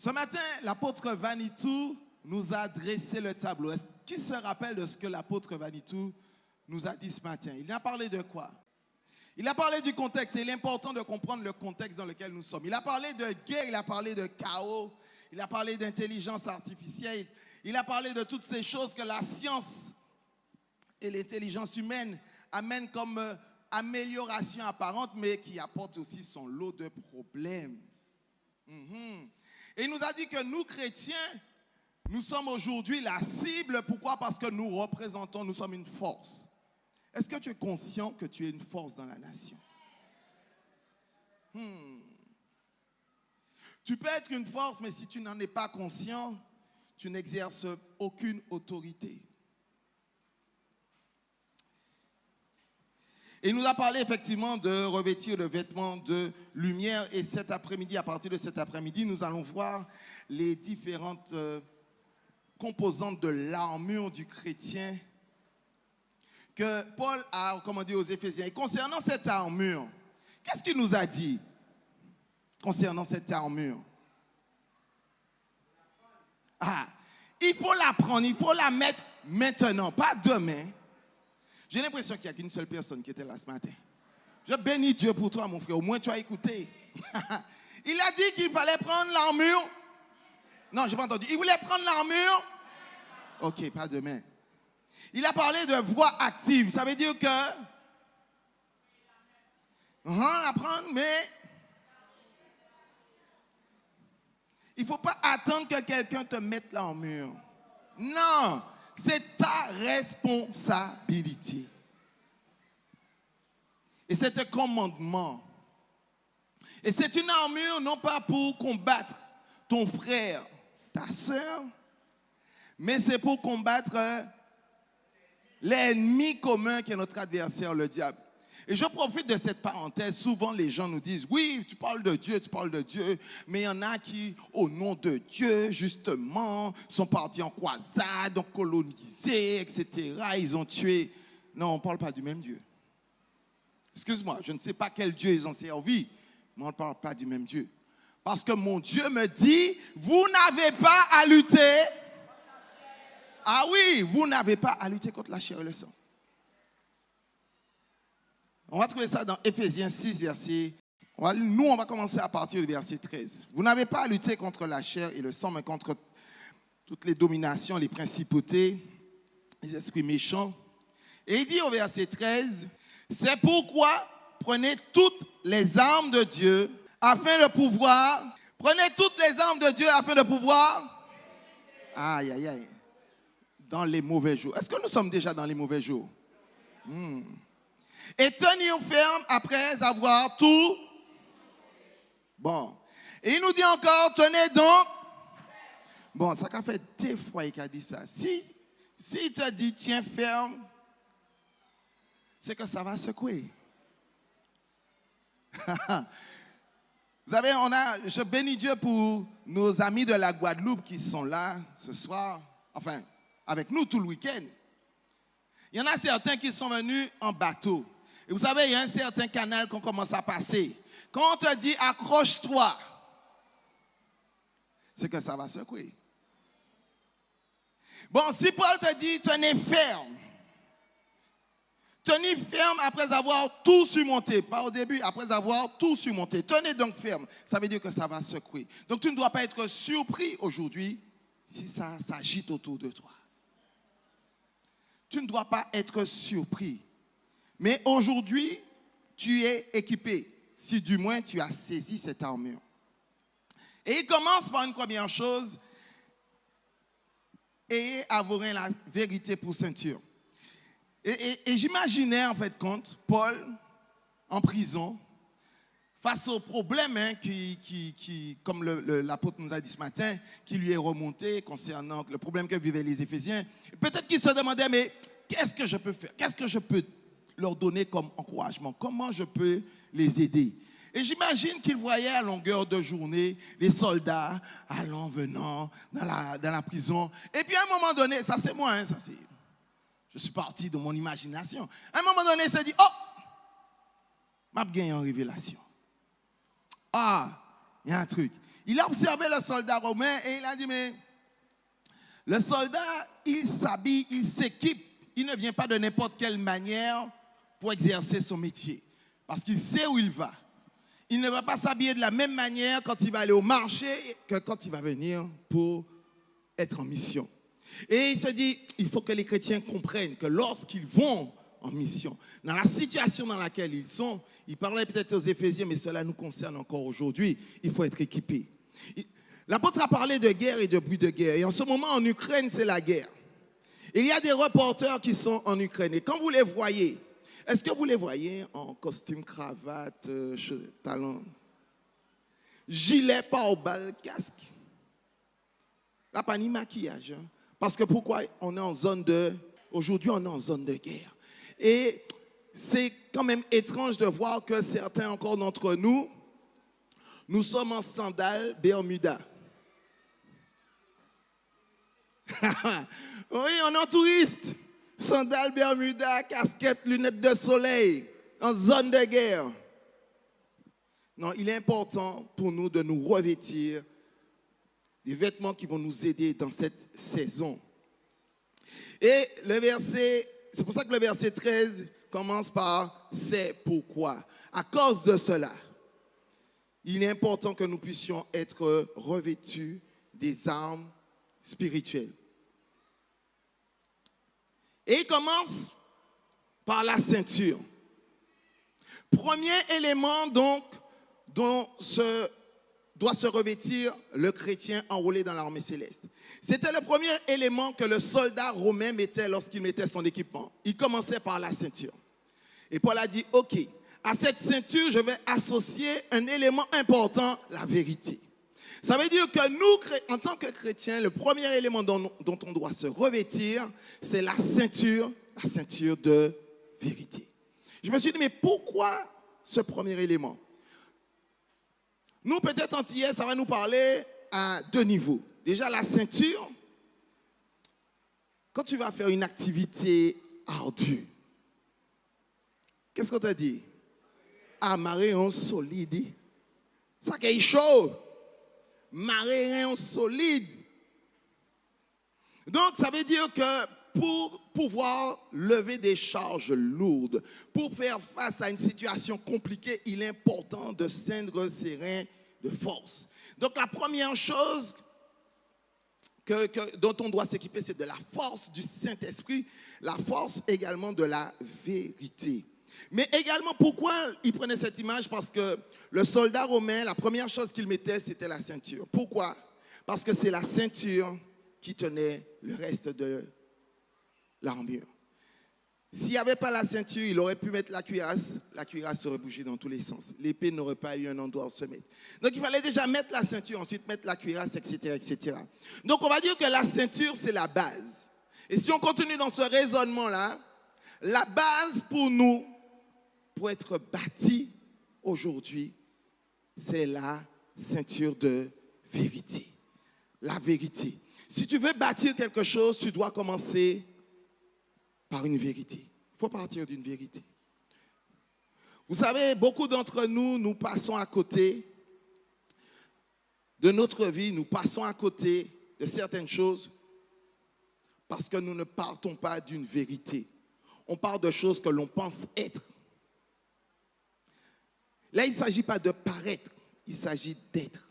Ce matin, l'apôtre Vanitou nous a dressé le tableau. Qui se rappelle de ce que l'apôtre Vanitou nous a dit ce matin? Il a parlé de quoi? Il a parlé du contexte. Et il est important de comprendre le contexte dans lequel nous sommes. Il a parlé de guerre, il a parlé de chaos, il a parlé d'intelligence artificielle. Il a parlé de toutes ces choses que la science et l'intelligence humaine amènent comme amélioration apparente, mais qui apportent aussi son lot de problèmes. Et il nous a dit que nous, chrétiens, nous sommes aujourd'hui la cible. Pourquoi? Parce que nous représentons, nous sommes une force. Est-ce que tu es conscient que tu es une force dans la nation? Tu peux être une force, mais si tu n'en es pas conscient, tu n'exerces aucune autorité. Et il nous a parlé effectivement de revêtir le vêtement de lumière. Et cet après-midi, à partir de cet après-midi, nous allons voir les différentes composantes de l'armure du chrétien que Paul a recommandé aux Éphésiens. Et concernant cette armure, qu'est-ce qu'il nous a dit concernant cette armure? Il faut la prendre, il faut la mettre maintenant, pas demain. J'ai l'impression qu'il n'y a qu'une seule personne qui était là ce matin. Je bénis Dieu pour toi, mon frère. Au moins, tu as écouté. Il a dit qu'il fallait prendre l'armure. Non, je n'ai pas entendu. Il voulait prendre l'armure. Ok, pas demain. Il a parlé de voie active. Ça veut dire que la prendre, mais il ne faut pas attendre que quelqu'un te mette l'armure. Non, c'est ta responsabilité. Et c'est un commandement. Et c'est une armure non pas pour combattre ton frère, ta soeur, mais c'est pour combattre l'ennemi commun qui est notre adversaire, le diable. Et je profite de cette parenthèse. Souvent, les gens nous disent, oui, tu parles de Dieu, mais il y en a qui, au nom de Dieu, justement, sont partis en croisade, ont colonisé, etc. Ils ont tué. Non, on ne parle pas du même Dieu. Excuse-moi, je ne sais pas quel Dieu ils ont servi, mais on ne parle pas du même Dieu. Parce que mon Dieu me dit, vous n'avez pas à lutter. Ah oui, vous n'avez pas à lutter contre la chair et le sang. On va trouver ça dans Éphésiens 6, verset. Nous, on va commencer à partir du verset 13. Vous n'avez pas à lutter contre la chair et le sang, mais contre toutes les dominations, les principautés, les esprits méchants. Et il dit au verset 13, c'est pourquoi prenez toutes les armes de Dieu afin de pouvoir. Prenez toutes les armes de Dieu afin de pouvoir. Aïe, aïe, aïe. Dans les mauvais jours. Est-ce que nous sommes déjà dans les mauvais jours? Et tenir ferme après avoir tout. Bon. Et il nous dit encore, tenez donc. Bon, ça a fait 2 fois qu'il a dit ça. Si il te dit, tiens ferme, c'est que ça va secouer. Vous savez, je bénis Dieu pour nos amis de la Guadeloupe qui sont là ce soir, enfin, avec nous tout le week-end. Il y en a certains qui sont venus en bateau. Et vous savez, il y a un certain canal qu'on commence à passer. Quand on te dit accroche-toi, c'est que ça va secouer. Bon, si Paul te dit tenez ferme, tenez ferme après avoir tout surmonté. Pas au début, après avoir tout surmonté. Tenez donc ferme, ça veut dire que ça va secouer. Donc tu ne dois pas être surpris aujourd'hui si ça s'agite autour de toi. Tu ne dois pas être surpris. Mais aujourd'hui, tu es équipé, si du moins tu as saisi cette armure. Et il commence par une première chose, ayez à vos reins la vérité pour ceinture. Et j'imaginais en fait compte, Paul, en prison, face au problème comme l'apôtre nous a dit ce matin, qui lui est remonté concernant le problème que vivaient les Éphésiens. Peut-être qu'il se demandait, mais qu'est-ce que je peux faire? Qu'est-ce que je peux leur donner comme encouragement? Comment je peux les aider? Et j'imagine qu'il voyait à longueur de journée les soldats allant, venant dans la prison. Et puis à un moment donné, ça c'est moi, je suis parti de mon imagination. À un moment donné, il s'est dit, oh, m'a gagné en révélation. Ah, il y a un truc. Il a observé le soldat romain et il a dit, mais le soldat, il s'habille, il s'équipe. Il ne vient pas de n'importe quelle manière pour exercer son métier. Parce qu'il sait où il va. Il ne va pas s'habiller de la même manière quand il va aller au marché que quand il va venir pour être en mission. Et il se dit, il faut que les chrétiens comprennent que lorsqu'ils vont en mission, dans la situation dans laquelle ils sont, il parlait peut-être aux Éphésiens, mais cela nous concerne encore aujourd'hui, il faut être équipé. L'apôtre a parlé de guerre et de bruit de guerre. Et en ce moment, en Ukraine, c'est la guerre. Et il y a des reporters qui sont en Ukraine. Et quand vous les voyez, est-ce que vous les voyez en costume, cravate, talons, gilet pare-balles, casque? Là, pas ni maquillage. Hein? Parce que pourquoi on est en zone de... Aujourd'hui, on est en zone de guerre. Et c'est quand même étrange de voir que certains encore d'entre nous, nous sommes en sandales Bermuda. Oui, on est en touriste. Sandales Bermuda, casquette, lunettes de soleil, en zone de guerre. Non, il est important pour nous de nous revêtir des vêtements qui vont nous aider dans cette saison. Et le verset, c'est pour ça que le verset 13 commence par « c'est pourquoi ». À cause de cela, il est important que nous puissions être revêtus des armes spirituelles. Et il commence par la ceinture. Premier élément donc dont doit se revêtir le chrétien enrôlé dans l'armée céleste. C'était le premier élément que le soldat romain mettait lorsqu'il mettait son équipement. Il commençait par la ceinture. Et Paul a dit, ok, à cette ceinture, je vais associer un élément important, la vérité. Ça veut dire que nous, en tant que chrétiens, le premier élément dont on doit se revêtir, c'est la ceinture de vérité. Je me suis dit, mais pourquoi ce premier élément? Nous, peut-être antillais, ça va nous parler à deux niveaux. Déjà, la ceinture, quand tu vas faire une activité ardue, qu'est-ce qu'on t'a dit? Amarrer un solide. Ça qui est chaud. Marrer un solide. Donc, ça veut dire que pour pouvoir lever des charges lourdes, pour faire face à une situation compliquée, il est important de ceindre ses reins de force. Donc, la première chose dont on doit s'équiper, c'est de la force du Saint-Esprit, la force également de la vérité. Mais également, pourquoi il prenait cette image? Parce que le soldat romain, la première chose qu'il mettait, c'était la ceinture. Pourquoi? Parce que c'est la ceinture qui tenait le reste de l'armure. S'il n'y avait pas la ceinture, il aurait pu mettre la cuirasse aurait bougé dans tous les sens. L'épée n'aurait pas eu un endroit où se mettre. Donc il fallait déjà mettre la ceinture, ensuite mettre la cuirasse, etc., etc. Donc on va dire que la ceinture, c'est la base. Et si on continue dans ce raisonnement-là, la base pour nous, pour être bâti aujourd'hui, c'est la ceinture de vérité. La vérité. Si tu veux bâtir quelque chose, tu dois commencer par une vérité. Il faut partir d'une vérité. Vous savez, beaucoup d'entre nous, nous passons à côté de notre vie, nous passons à côté de certaines choses parce que nous ne partons pas d'une vérité. On parle de choses que l'on pense être. Là, il ne s'agit pas de paraître, il s'agit d'être.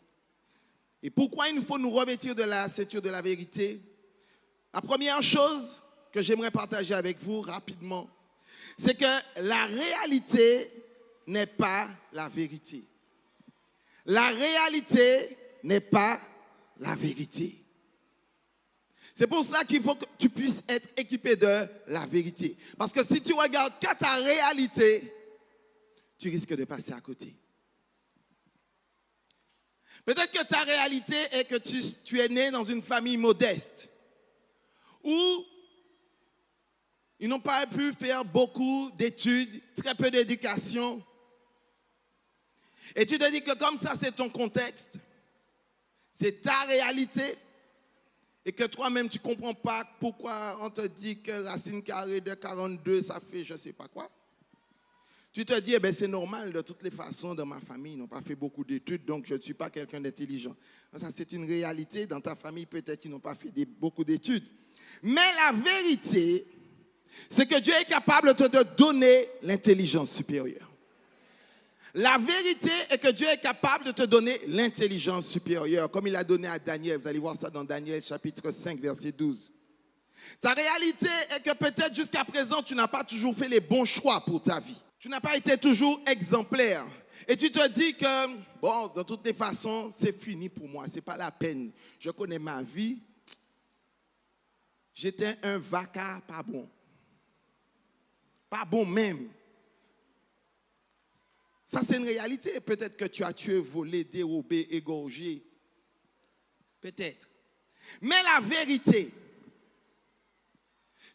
Et pourquoi il nous faut nous revêtir de la ceinture de la vérité? La première chose que j'aimerais partager avec vous rapidement, c'est que la réalité n'est pas la vérité. La réalité n'est pas la vérité. C'est pour cela qu'il faut que tu puisses être équipé de la vérité. Parce que si tu regardes qu'à ta réalité, tu risques de passer à côté. Peut-être que ta réalité est que tu es né dans une famille modeste où ils n'ont pas pu faire beaucoup d'études, très peu d'éducation. Et tu te dis que comme ça, c'est ton contexte, c'est ta réalité, et que toi-même, tu ne comprends pas pourquoi on te dit que racine carrée de 42, ça fait je ne sais pas quoi. Tu te dis, eh ben, c'est normal, de toutes les façons, dans ma famille, ils n'ont pas fait beaucoup d'études, donc je ne suis pas quelqu'un d'intelligent. Ça, c'est une réalité. Dans ta famille, peut-être qu'ils n'ont pas fait beaucoup d'études. Mais la vérité, c'est que Dieu est capable de te donner l'intelligence supérieure. La vérité est que Dieu est capable de te donner l'intelligence supérieure, comme il a donné à Daniel. Vous allez voir ça dans Daniel chapitre 5, verset 12. Ta réalité est que peut-être jusqu'à présent, tu n'as pas toujours fait les bons choix pour ta vie. Tu n'as pas été toujours exemplaire. Et tu te dis que, bon, de toutes les façons, c'est fini pour moi. Ce n'est pas la peine. Je connais ma vie. J'étais un vaca pas bon. Pas bon même. Ça, c'est une réalité. Peut-être que tu as tué, volé, dérobé, égorgé. Peut-être. Mais la vérité,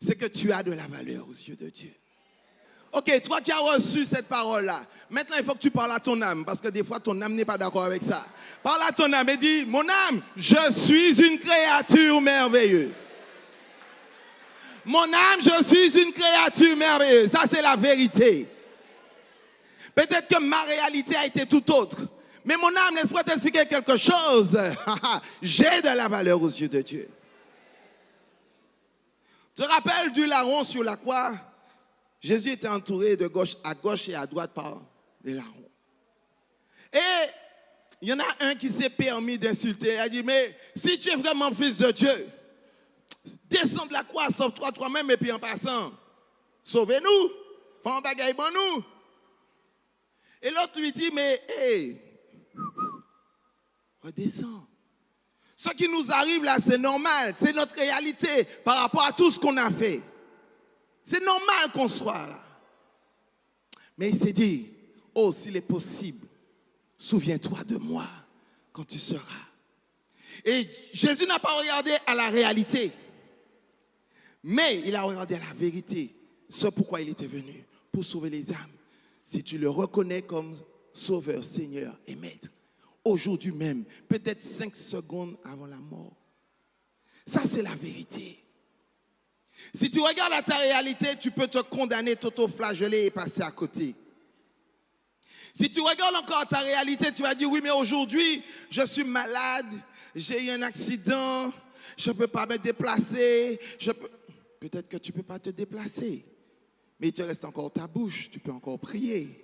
c'est que tu as de la valeur aux yeux de Dieu. Ok, toi qui as reçu cette parole-là, maintenant il faut que tu parles à ton âme, parce que des fois ton âme n'est pas d'accord avec ça. Parle à ton âme et dis, mon âme, je suis une créature merveilleuse. Mon âme, je suis une créature merveilleuse. Ça, c'est la vérité. Peut-être que ma réalité a été tout autre. Mais mon âme, laisse-moi t'expliquer quelque chose. J'ai de la valeur aux yeux de Dieu. Tu te rappelles du larron sur la croix? Jésus était entouré de gauche à gauche et à droite par des larrons. Et il y en a un qui s'est permis d'insulter. Il a dit, mais si tu es vraiment fils de Dieu, descends de la croix, sauve-toi toi-même et puis en passant, sauvez-nous, fais un bagaille pour nous. Et l'autre lui dit, mais hé, redescends. Ce qui nous arrive là, c'est normal, c'est notre réalité par rapport à tout ce qu'on a fait. C'est normal qu'on soit là. Mais il s'est dit, oh, s'il est possible, souviens-toi de moi quand tu seras. Et Jésus n'a pas regardé à la réalité, mais il a regardé à la vérité. Ce pourquoi il était venu, pour sauver les âmes. Si tu le reconnais comme Sauveur, Seigneur et Maître, aujourd'hui même, peut-être 5 secondes avant la mort. Ça, c'est la vérité. Si tu regardes à ta réalité, tu peux te condamner, t'auto-flageller et passer à côté. Si tu regardes encore ta réalité, tu vas dire, oui, mais aujourd'hui, je suis malade, j'ai eu un accident, je ne peux pas me déplacer. Peut-être que tu ne peux pas te déplacer, mais il te reste encore ta bouche, tu peux encore prier.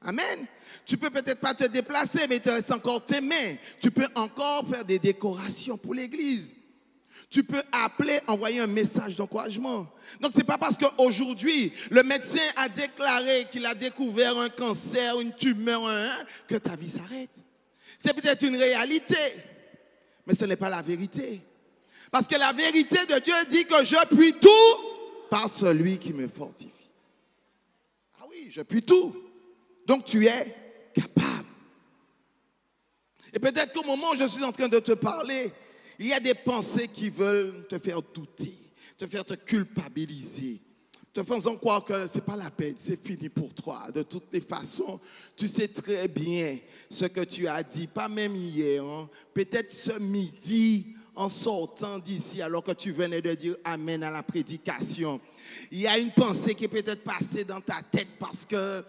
Amen. Tu peux peut-être pas te déplacer, mais il te reste encore tes mains. Tu peux encore faire des décorations pour l'église. Tu peux appeler, envoyer un message d'encouragement. Donc, ce n'est pas parce qu'aujourd'hui, le médecin a déclaré qu'il a découvert un cancer, une tumeur, que ta vie s'arrête. C'est peut-être une réalité, mais ce n'est pas la vérité. Parce que la vérité de Dieu dit que je puis tout par celui qui me fortifie. Ah oui, je puis tout. Donc, tu es capable. Et peut-être qu'au moment où je suis en train de te parler, il y a des pensées qui veulent te faire douter, te faire te culpabiliser, te faisant croire que ce n'est pas la peine, c'est fini pour toi. De toutes les façons, tu sais très bien ce que tu as dit, pas même hier, hein. Peut-être ce midi, en sortant d'ici, alors que tu venais de dire Amen à la prédication. Il y a une pensée qui est peut-être passée dans ta tête parce que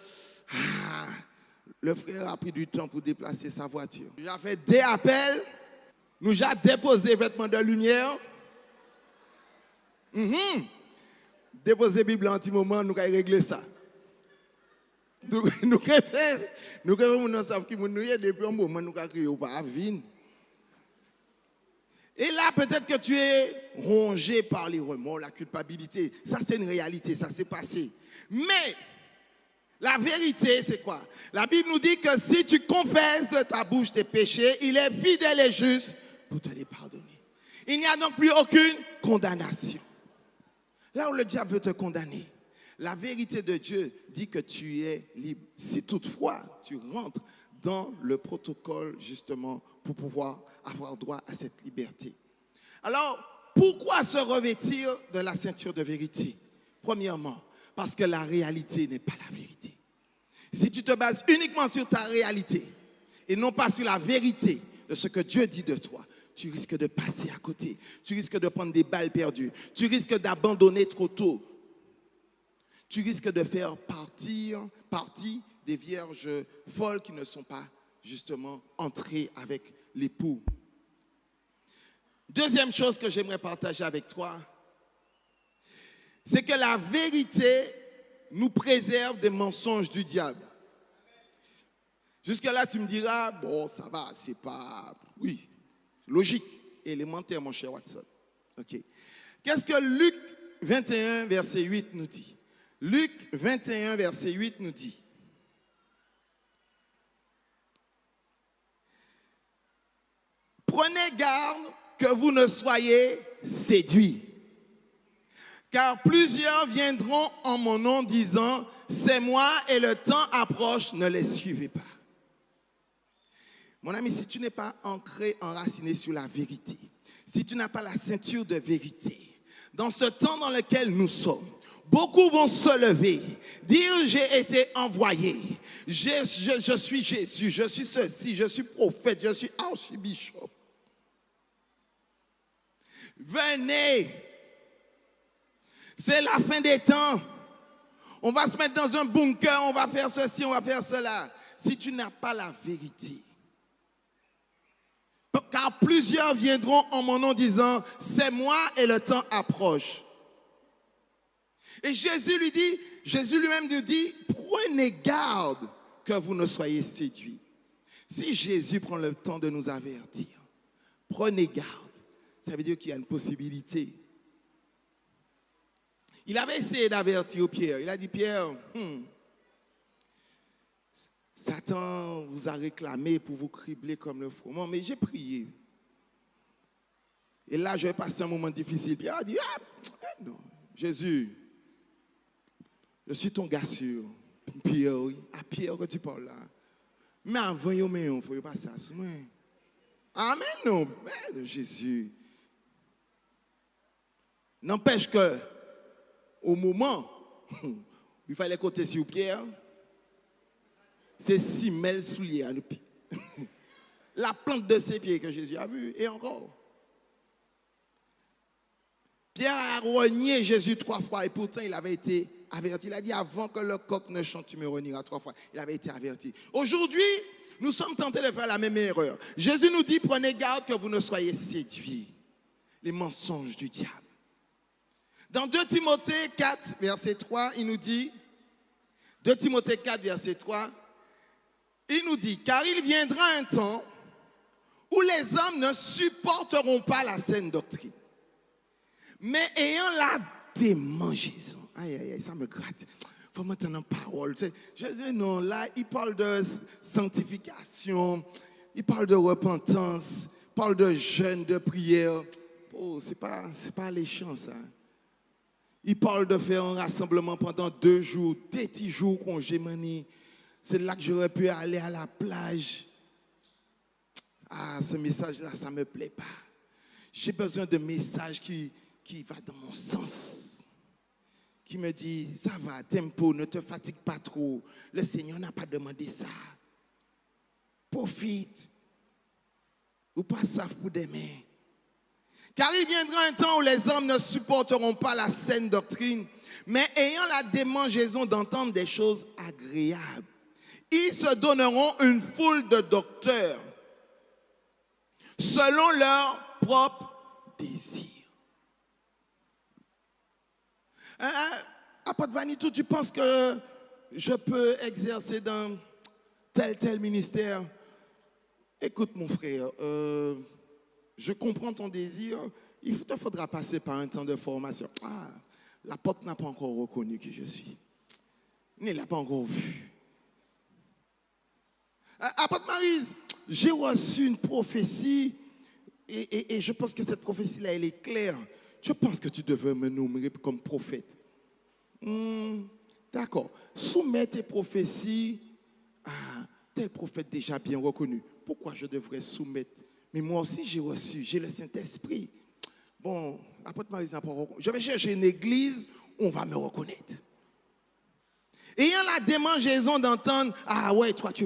le frère a pris du temps pour déplacer sa voiture. J'ai fait des appels. Nous avons déposé vêtements de lumière. Déposé Bible en petit moment, nous avons réglé ça. Nous avons fait, nous avons depuis un moment, nous avons créé au Paravine. Et là, peut-être que tu es rongé par les remords, la culpabilité. Ça, c'est une réalité, ça s'est passé. Mais la vérité, c'est quoi? La Bible nous dit que si tu confesses de ta bouche tes péchés, il est fidèle et juste pour te les pardonner. Il n'y a donc plus aucune condamnation. Là où le diable veut te condamner, la vérité de Dieu dit que tu es libre. Si toutefois tu rentres dans le protocole justement pour pouvoir avoir droit à cette liberté. Alors, pourquoi se revêtir de la ceinture de vérité? Premièrement, parce que la réalité n'est pas la vérité. Si tu te bases uniquement sur ta réalité et non pas sur la vérité de ce que Dieu dit de toi, tu risques de passer à côté. Tu risques de prendre des balles perdues. Tu risques d'abandonner trop tôt. tu risques de faire partie des vierges folles qui ne sont pas justement entrées avec l'époux. Deuxième chose que j'aimerais partager avec toi, c'est que la vérité nous préserve des mensonges du diable. Jusque-là, tu me diras, bon, ça va, c'est pas... Oui, c'est logique, élémentaire, mon cher Watson. OK. Qu'est-ce que Luc 21, verset 8 nous dit? Luc 21, verset 8 nous dit. Prenez garde que vous ne soyez séduits. Car plusieurs viendront en mon nom disant, c'est moi et le temps approche, ne les suivez pas. Mon ami, si tu n'es pas ancré, enraciné sur la vérité, si tu n'as pas la ceinture de vérité, dans ce temps dans lequel nous sommes, beaucoup vont se lever, dire j'ai été envoyé, je suis Jésus, je suis ceci, je suis prophète, je suis archibishop. Venez, c'est la fin des temps. On va se mettre dans un bunker, on va faire ceci, on va faire cela. Si tu n'as pas la vérité, car plusieurs viendront en mon nom disant, c'est moi et le temps approche. Et Jésus lui-même nous dit, prenez garde que vous ne soyez séduits. Si Jésus prend le temps de nous avertir, prenez garde. Ça veut dire qu'il y a une possibilité. Il avait essayé d'avertir Pierre. Il a dit, Pierre, Satan vous a réclamé pour vous cribler comme le froment, mais j'ai prié. Et là, je vais passer un moment difficile. Pierre a dit, non, Jésus, je suis ton gars sûr. Pierre, oui. À Pierre que tu parles là. Mais avant, il ne faut pas ça. Amen, non, mais Jésus. N'empêche que, au moment où il fallait compter sur Pierre, c'est 6 000 souliers à nos pieds. La plante de ses pieds que Jésus a vue, et encore. Pierre a renié Jésus 3 fois, et pourtant il avait été averti. Il a dit, avant que le coq ne chante, tu me renieras 3 fois. Il avait été averti. Aujourd'hui, nous sommes tentés de faire la même erreur. Jésus nous dit, prenez garde que vous ne soyez séduits. Les mensonges du diable. Dans 2 Timothée 4, verset 3, il nous dit, 2 Timothée 4, verset 3, il nous dit, car il viendra un temps où les hommes ne supporteront pas la saine doctrine, mais ayant la démangeaison. Aïe, aïe, aïe, ça me gratte. Il faut m'entendre en parole. Jésus, non, là, il parle de sanctification, il parle de repentance, il parle de jeûne, de prière. Oh, c'est pas alléchant, ça. Il parle de faire un rassemblement pendant 2 jours, des petits jours congé mani. C'est là que j'aurais pu aller à la plage. Ah, ce message-là, ça ne me plaît pas. J'ai besoin de messages qui va dans mon sens. Qui me dit, ça va, tempo, ne te fatigue pas trop. Le Seigneur n'a pas demandé ça. Profite. Ou pas ça pour demain. Car il viendra un temps où les hommes ne supporteront pas la saine doctrine, mais ayant la démangeaison d'entendre des choses agréables, ils se donneront une foule de docteurs selon leur propre désir. Apôtre Vanitou, tu penses que je peux exercer dans tel ministère? Écoute mon frère, je comprends ton désir, il te faudra passer par un temps de formation. Ah, l'apôtre n'a pas encore reconnu qui je suis. Il ne l'a pas encore vu. Apôtre Maryse, j'ai reçu une prophétie et je pense que cette prophétie-là, elle est claire. Je pense que tu devrais me nommer comme prophète. D'accord. Soumets tes prophéties à tel prophète déjà bien reconnu. Pourquoi je devrais soumettre? Mais moi aussi, j'ai le Saint-Esprit. Bon, apôtre Maryse n'a pas reconnu. Je vais chercher une église où on va me reconnaître. Ayant la démangeaison d'entendre, ah ouais, toi tu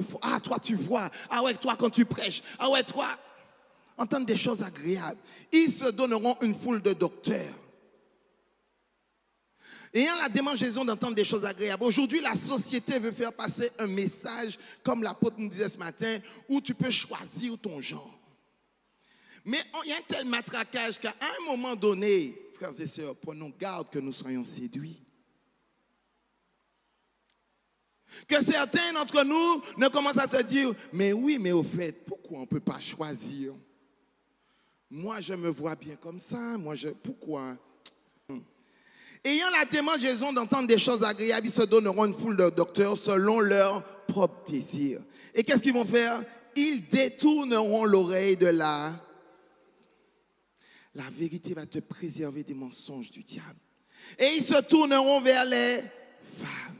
vois, ah ouais, toi quand tu prêches, ah ouais, toi, entendre des choses agréables. Ils se donneront une foule de docteurs. Ayant la démangeaison d'entendre des choses agréables. Aujourd'hui, la société veut faire passer un message, comme l'apôtre nous disait ce matin, où tu peux choisir ton genre. Mais il y a un tel matraquage qu'à un moment donné, frères et sœurs, prenons garde que nous soyons séduits. Que certains d'entre nous ne commencent à se dire, mais oui, mais au fait, pourquoi on ne peut pas choisir? Moi, je me vois bien comme ça, pourquoi? Ayant la démangeaison d'entendre des choses agréables, ils se donneront une foule de docteurs selon leur propre désir. Et qu'est-ce qu'ils vont faire? Ils détourneront l'oreille de la vérité va te préserver des mensonges du diable. Et ils se tourneront vers les femmes.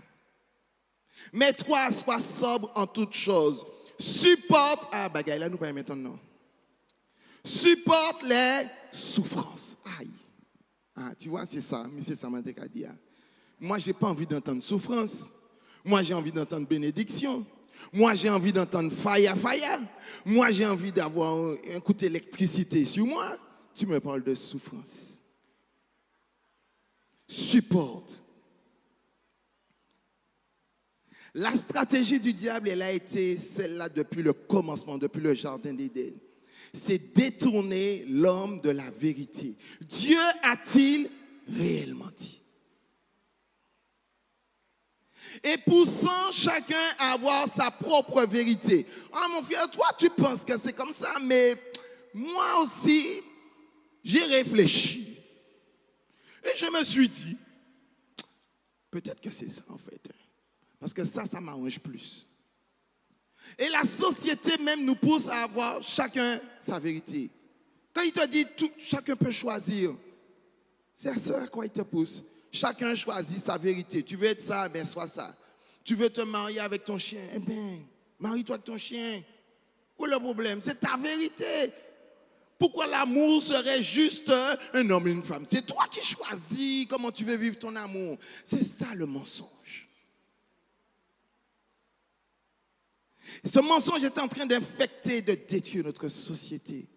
Mais toi, sois sobre en toutes choses. Supporte, bagaille là, nous pas maintenant. Supporte les souffrances. Aïe. Tu vois, c'est ça, mais c'est ça, m'a dit. Moi, je n'ai pas envie d'entendre souffrance. Moi, j'ai envie d'entendre bénédiction. Moi, j'ai envie d'entendre faya. Moi, j'ai envie d'avoir un coup d'électricité sur moi. Tu me parles de souffrance. Supporte. La stratégie du diable, elle a été celle-là depuis le commencement, depuis le jardin d'Éden. C'est détourner l'homme de la vérité. Dieu a-t-il réellement dit? Et poussant chacun à avoir sa propre vérité. Mon frère, toi tu penses que c'est comme ça, mais moi aussi, j'ai réfléchi. Et je me suis dit, peut-être que c'est ça en fait. Parce que ça m'arrange plus. Et la société même nous pousse à avoir chacun sa vérité. Quand il te dit chacun peut choisir, c'est à ça à quoi il te pousse. Chacun choisit sa vérité. Tu veux être ça, ben sois ça. Tu veux te marier avec ton chien, eh bien, marie-toi avec ton chien. Où est le problème? C'est ta vérité. Pourquoi l'amour serait juste un homme et une femme? C'est toi qui choisis comment tu veux vivre ton amour. C'est ça le mensonge. Ce mensonge est en train d'infecter, de détruire notre société.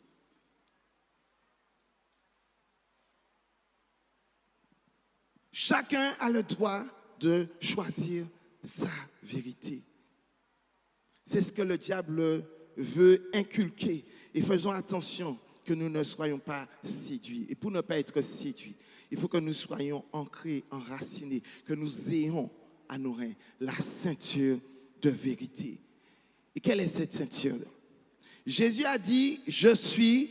Chacun a le droit de choisir sa vérité. C'est ce que le diable veut inculquer. Et faisons attention que nous ne soyons pas séduits. Et pour ne pas être séduits, il faut que nous soyons ancrés, enracinés, que nous ayons à nos reins la ceinture de vérité. Et quelle est cette ceinture? Jésus a dit, je suis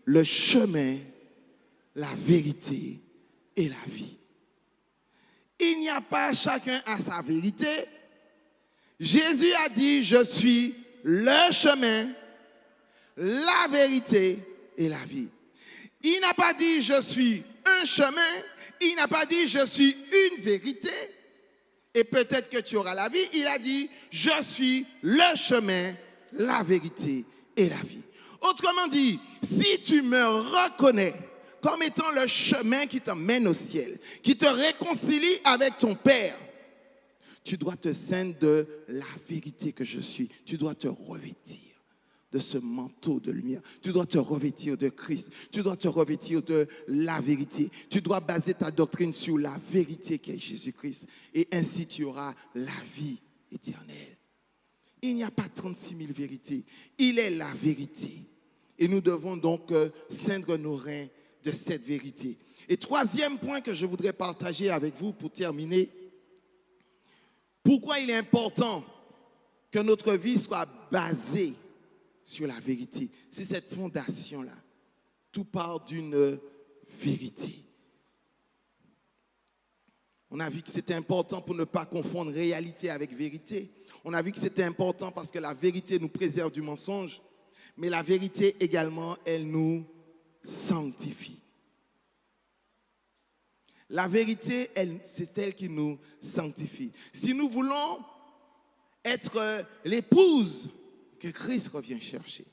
le chemin, la vérité et la vie. Il n'y a pas chacun à sa vérité. Jésus a dit, je suis le chemin, la vérité et la vie. Il n'a pas dit, je suis un chemin. Il n'a pas dit, je suis une vérité. Et peut-être que tu auras la vie. Il a dit, je suis le chemin, la vérité et la vie. Autrement dit, si tu me reconnais comme étant le chemin qui t'emmène au ciel, qui te réconcilie avec ton Père, tu dois te ceindre de la vérité que je suis. Tu dois te revêtir de ce manteau de lumière. Tu dois te revêtir de Christ. Tu dois te revêtir de la vérité. Tu dois baser ta doctrine sur la vérité qui est Jésus-Christ. Et ainsi tu auras la vie éternelle. Il n'y a pas 36 000 vérités. Il est la vérité. Et nous devons donc ceindre nos reins de cette vérité. Et troisième point que je voudrais partager avec vous pour terminer. Pourquoi il est important que notre vie soit basée sur la vérité? C'est cette fondation-là. Tout part d'une vérité. On a vu que c'était important pour ne pas confondre réalité avec vérité. On a vu que c'était important parce que la vérité nous préserve du mensonge. Mais la vérité également, elle nous sanctifie. La vérité, c'est elle qui nous sanctifie. Si nous voulons être l'épouse que Christ revient chercher,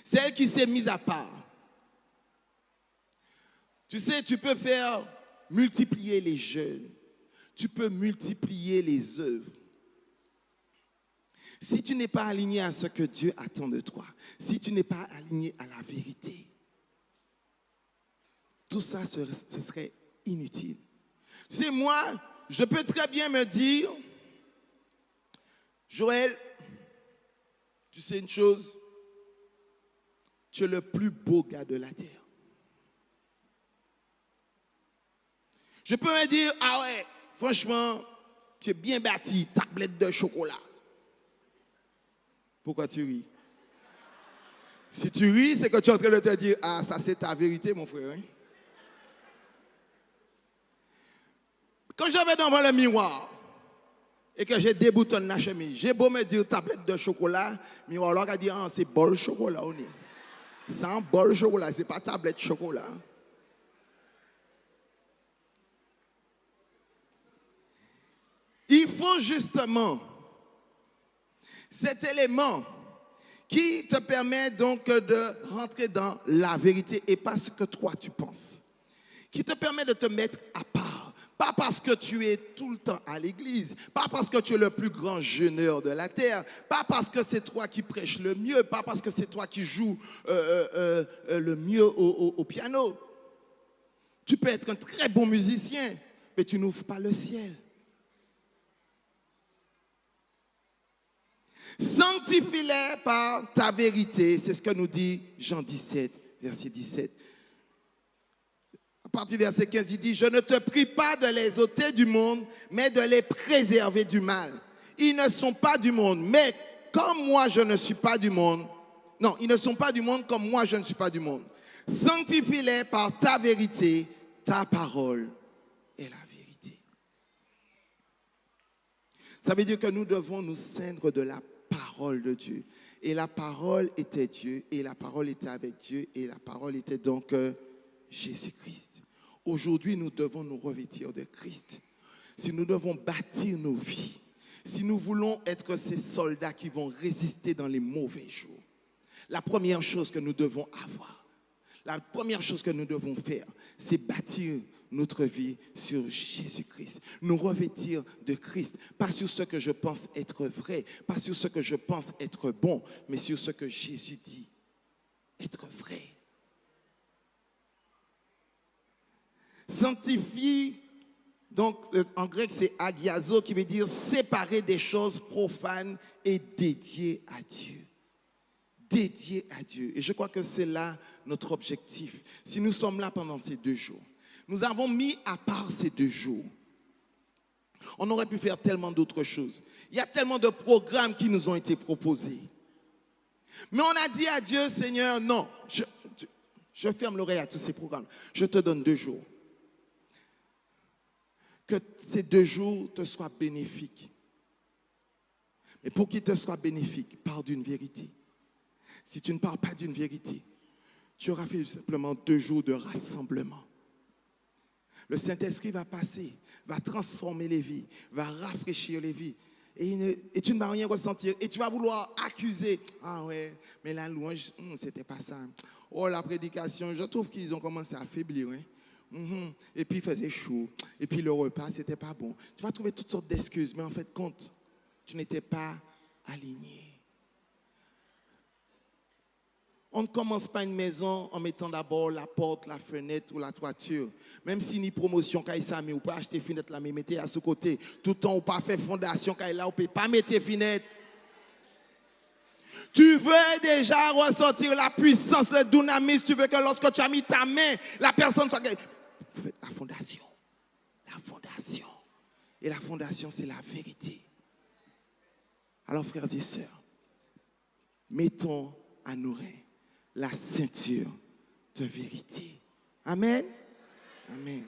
celle qui s'est mise à part. Tu sais, tu peux faire multiplier les jeûnes, tu peux multiplier les œuvres. Si tu n'es pas aligné à ce que Dieu attend de toi, si tu n'es pas aligné à la vérité, tout ça ce serait inutile. C'est moi, je peux très bien me dire, Joël, tu sais une chose, tu es le plus beau gars de la terre. Je peux me dire, ah ouais, franchement, tu es bien bâti, tablette de chocolat. Pourquoi tu ris? Si tu ris, c'est que tu es en train de te dire, ah, ça c'est ta vérité, mon frère. Hein? Quand je vais devant le miroir et que je déboutonne la chemise, j'ai beau me dire tablette de chocolat, le miroir là a dit, ah, c'est bol chocolat. C'est un bol chocolat, c'est pas tablette chocolat. Il faut justement cet élément qui te permet donc de rentrer dans la vérité et pas ce que toi tu penses. Qui te permet de te mettre à part. Pas parce que tu es tout le temps à l'église, pas parce que tu es le plus grand jeûneur de la terre, pas parce que c'est toi qui prêches le mieux, pas parce que c'est toi qui joues le mieux au piano. Tu peux être un très bon musicien, mais tu n'ouvres pas le ciel. Sanctifie-les par ta vérité, c'est ce que nous dit Jean 17, verset 17. À partir du verset 15, il dit, je ne te prie pas de les ôter du monde, mais de les préserver du mal. Ils ne sont pas du monde, mais comme moi je ne suis pas du monde, non, ils ne sont pas du monde comme moi je ne suis pas du monde. Sanctifie-les par ta vérité, ta parole est la vérité. Ça veut dire que nous devons nous ceindre de la parole de Dieu. Et la parole était Dieu, et la parole était avec Dieu, et la parole était donc Jésus-Christ. Aujourd'hui, nous devons nous revêtir de Christ. Si nous devons bâtir nos vies, si nous voulons être ces soldats qui vont résister dans les mauvais jours, la première chose que nous devons avoir, la première chose que nous devons faire, c'est bâtir notre vie sur Jésus-Christ. Nous revêtir de Christ, pas sur ce que je pense être vrai, pas sur ce que je pense être bon, mais sur ce que Jésus dit être vrai. Sanctifie, donc en grec c'est agiazo qui veut dire séparer des choses profanes et dédiées à Dieu. Dédié à Dieu. Et je crois que c'est là notre objectif. Si nous sommes là pendant ces 2 jours, nous avons mis à part ces 2 jours. On aurait pu faire tellement d'autres choses. Il y a tellement de programmes qui nous ont été proposés. Mais on a dit à Dieu, Seigneur, non, je ferme l'oreille à tous ces programmes. Je te donne 2 jours. Que ces 2 jours te soient bénéfiques. Mais pour qu'ils te soient bénéfiques, parle d'une vérité. Si tu ne parles pas d'une vérité, tu auras fait simplement 2 jours de rassemblement. Le Saint-Esprit va passer, va transformer les vies, va rafraîchir les vies. Et tu ne vas rien ressentir. Et tu vas vouloir accuser. Ah ouais, mais la louange, c'était pas ça. Oh, la prédication, je trouve qu'ils ont commencé à affaiblir. Hein. Et puis il faisait chaud. Et puis le repas, c'était pas bon. Tu vas trouver toutes sortes d'excuses. Mais en fait, compte, tu n'étais pas aligné. On ne commence pas une maison en mettant d'abord la porte, la fenêtre ou la toiture. Même si ni promotion, quand ça, mais vous pouvez acheter fenêtre là, mais mettez à ce côté. Tout le temps, vous pas fait fondation, quand là, vous ne pouvez pas mettre fenêtre. Tu veux déjà ressentir la puissance, le dynamisme. Tu veux que lorsque tu as mis ta main, la personne soit... Faites la fondation. La fondation. Et la fondation, c'est la vérité. Alors, frères et sœurs, mettons à nos reins la ceinture de vérité. Amen. Amen.